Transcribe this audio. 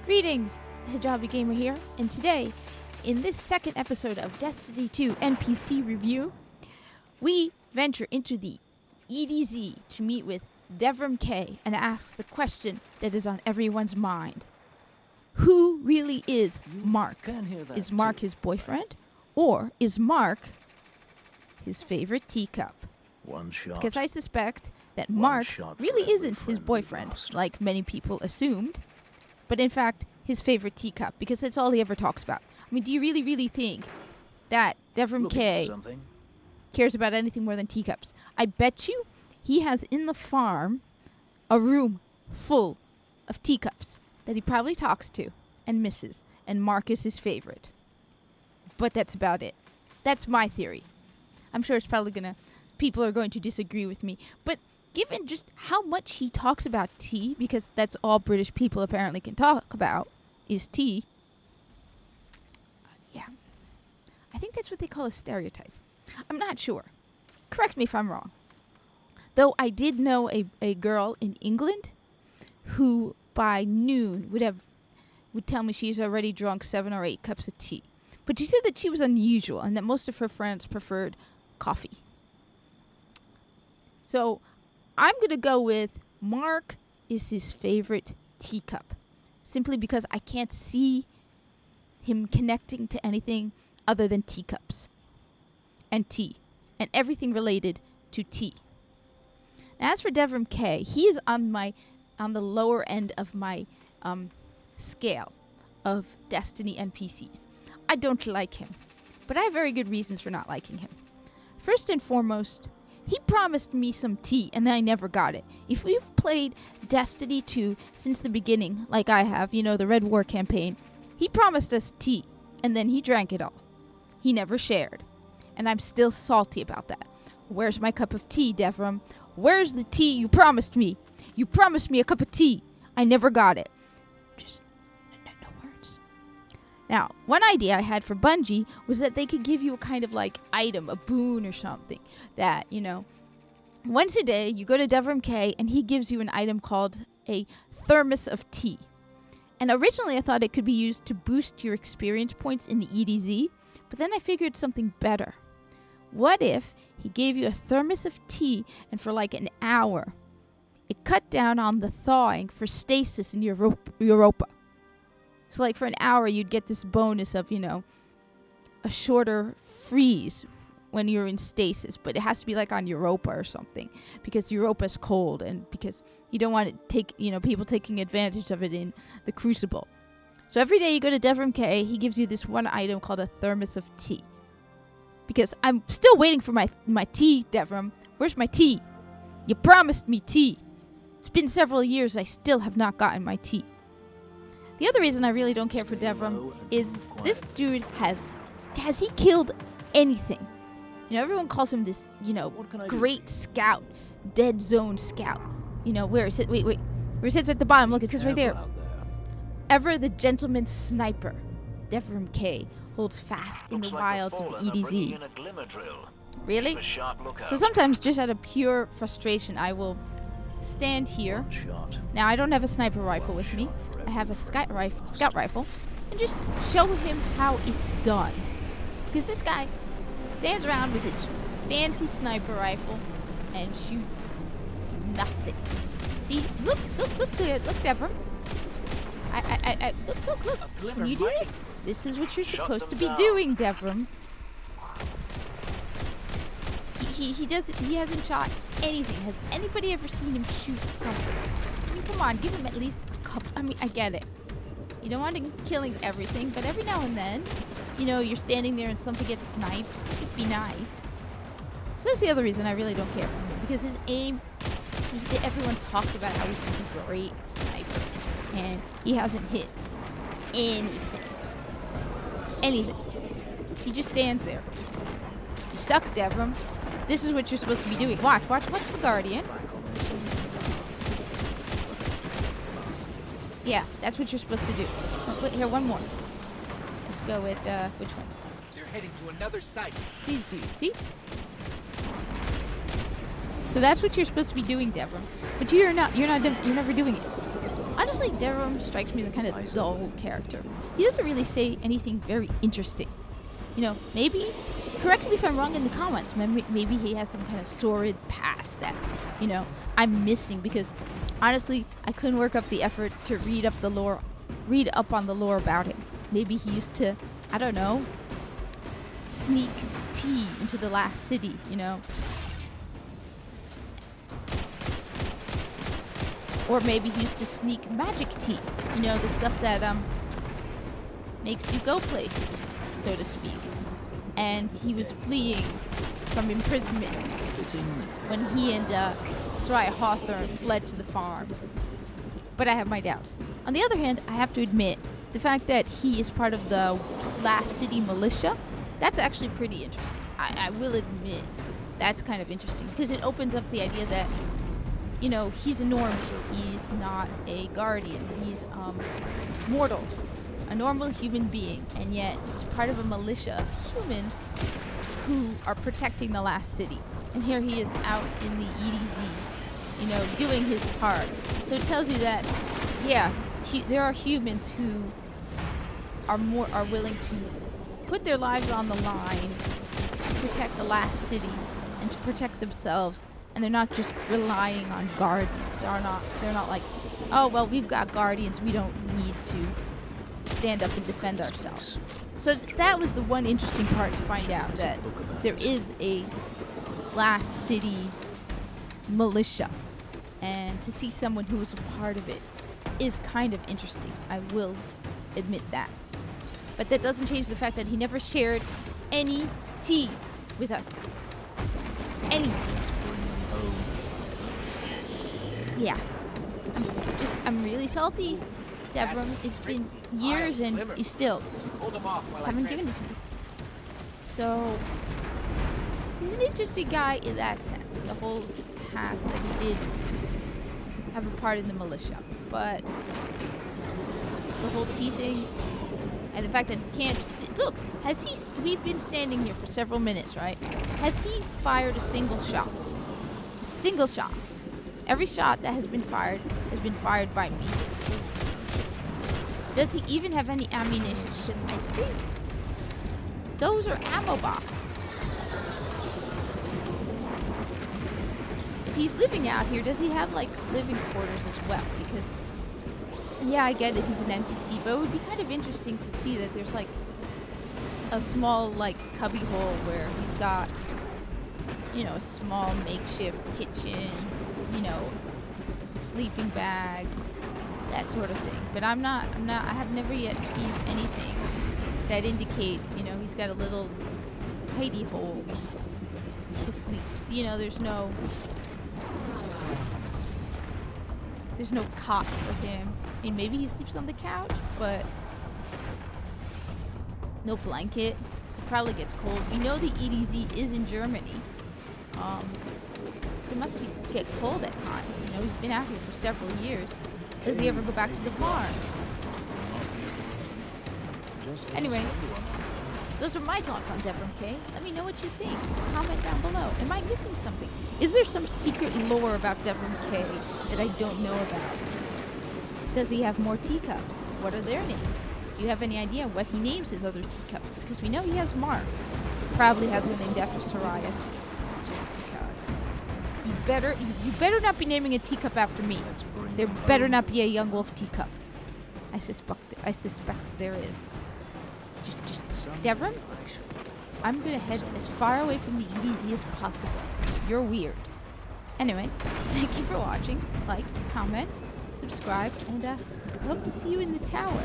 Greetings, the Hijabi Gamer here, and today, in this second episode of Destiny 2 NPC Review, we venture into the Odysee to meet with Devrim K and ask the question that is on everyone's mind. Who really is Mark? Is Mark his boyfriend? Or is Mark his favorite teacup? One shot. Because I suspect that Mark really isn't his boyfriend, like many people assumed, but in fact, his favorite teacup, because that's all he ever talks about. I mean, do you really think that Devrim K cares about anything more than teacups? I bet you he has in the farm a room full of teacups that he probably talks to and misses, and Mark is his favorite. But that's about it. That's my theory. I'm sure it's probably people are going to disagree with me, but given just how much he talks about tea, because that's all British people apparently can talk about, is tea. Yeah. I think that's what they call a stereotype. I'm not sure. Correct me if I'm wrong. Though I did know a girl in England who by noon would tell me she's already drunk 7 or 8 cups of tea. But she said that she was unusual and that most of her friends preferred coffee. So I'm going to go with Mark is his favorite teacup. Simply because I can't see him connecting to anything other than teacups. And tea. And everything related to tea. Now, as for Devrim K, he is on the lower end of my scale of Destiny NPCs. I don't like him. But I have very good reasons for not liking him. First and foremost, he promised me some tea, and I never got it. If we've played Destiny 2 since the beginning, like I have, the Red War campaign, he promised us tea, and then he drank it all. He never shared. And I'm still salty about that. Where's my cup of tea, Devrim? Where's the tea you promised me? You promised me a cup of tea. I never got it. Just no words. Now, one idea I had for Bungie was that they could give you a kind of like item, a boon or something. That, once a day you go to Devrim K and he gives you an item called a thermos of tea. And originally I thought it could be used to boost your experience points in the Odysee, but then I figured something better. What if he gave you a thermos of tea and for like an hour, it cut down on the thawing for stasis in Europa. So like for an hour, you'd get this bonus of, a shorter freeze when you're in stasis. But it has to be like on Europa or something, because Europa's cold and because you don't want to people taking advantage of it in the Crucible. So every day you go to Devrim K, he gives you this one item called a thermos of tea. Because I'm still waiting for my tea, Devrim. Where's my tea? You promised me tea. It's been several years, I still have not gotten my tea. The other reason I really don't care for Devrim is this dude has he killed anything? Everyone calls him this, great scout, dead zone scout. Where is it? Wait. Where it sits at the bottom. Look, it sits right there. Ever the gentleman sniper, Devrim K holds fast in the wilds of the Odysee. Really? So sometimes, just out of pure frustration, I will stand here. Now, I don't have a sniper rifle with me. I have a scout rifle. And just show him how it's done. Because this guy stands around with his fancy sniper rifle and shoots nothing. See? Look, Devrim. Look. Can you do this? This is what you're supposed to be doing, Devrim. He hasn't shot anything. Has anybody ever seen him shoot something? I mean, come on, give him at least a couple. I mean, I get it. You don't want him killing everything, but every now and then, you're standing there and something gets sniped. It'd be nice. So that's the other reason I really don't care for him. Because his aim, everyone talks about how he's a great sniper. And he hasn't hit anything. He just stands there. You suck, Devrim. This is what you're supposed to be doing. Watch the Guardian. Yeah, that's what you're supposed to do. Oh, wait, here, one more. Let's go with, which one? They're heading to another site. Please do, see? So that's what you're supposed to be doing, Devrim. But you're never doing it. I honestly, Devrim strikes me as a kind of dull character. He doesn't really say anything very interesting. You know, maybe, correct me if I'm wrong in the comments, maybe he has some kind of sordid past that, you know, I'm missing, because honestly, I couldn't work up the effort to read up on the lore about him. Maybe he used to, I don't know, sneak tea into the last city, you know. Or maybe he used to sneak magic tea, you know, the stuff that makes you go places, so to speak. And he was fleeing from imprisonment when he and Soraya Hawthorne fled to the farm. But I have my doubts. On the other hand, I have to admit, the fact that he is part of the Last City militia, that's actually pretty interesting. I will admit, that's kind of interesting, because it opens up the idea that, you know, he's a normie. He's not a guardian. He's mortal. A normal human being, and yet he's part of a militia of humans who are protecting the last city. And here he is out in the Odysee, you know, doing his part. So it tells you that, yeah, there are humans who are willing to put their lives on the line to protect the last city and to protect themselves, and they're not just relying on guardians. They're not like, oh well, we've got guardians, we don't need to stand up and defend ourselves. So that was the one interesting part to find out, that there is a Last City militia, and to see someone who was a part of it is kind of interesting. I will admit that. But that doesn't change the fact that he never shared any tea with us. Any tea. Yeah. I'm really salty. Devrim, it's been years and you still haven't given it to me. So, he's an interesting guy in that sense. The whole past that he did have a part in the militia. But the whole tea thing, and the fact that he can't... Look, we've been standing here for several minutes, right? Has he fired a single shot? A single shot. Every shot that has been fired by me. Does he even have any ammunition? Because I think those are ammo boxes. If he's living out here, does he have like living quarters as well? Because, yeah, I get it, he's an NPC, but it would be kind of interesting to see that there's like a small like cubby hole where he's got, you know, a small makeshift kitchen, you know, a sleeping bag, that sort of thing. But I have never yet seen anything that indicates, you know, he's got a little hidey hole to sleep. You know, there's no cot for him. I mean, maybe he sleeps on the couch, but no blanket. It probably gets cold. We know the Odysee is in Germany, so it must get cold at times. You know, he's been out here for several years. Does he ever go back to the farm? Anyway, those are my thoughts on Devrim K. Let me know what you think. Comment down below. Am I missing something? Is there some secret lore about Devrim K that I don't know about? Does he have more teacups? What are their names? Do you have any idea what he names his other teacups? Because we know he has Mark. Probably has one named after Soraya too. Just because. You better not be naming a teacup after me. There better not be a young wolf teacup. I suspect there is. Just Devrim, I'm gonna head as far away from the Odysee as possible. You're weird. Anyway, thank you for watching. Like, comment, subscribe, and I hope to see you in the tower.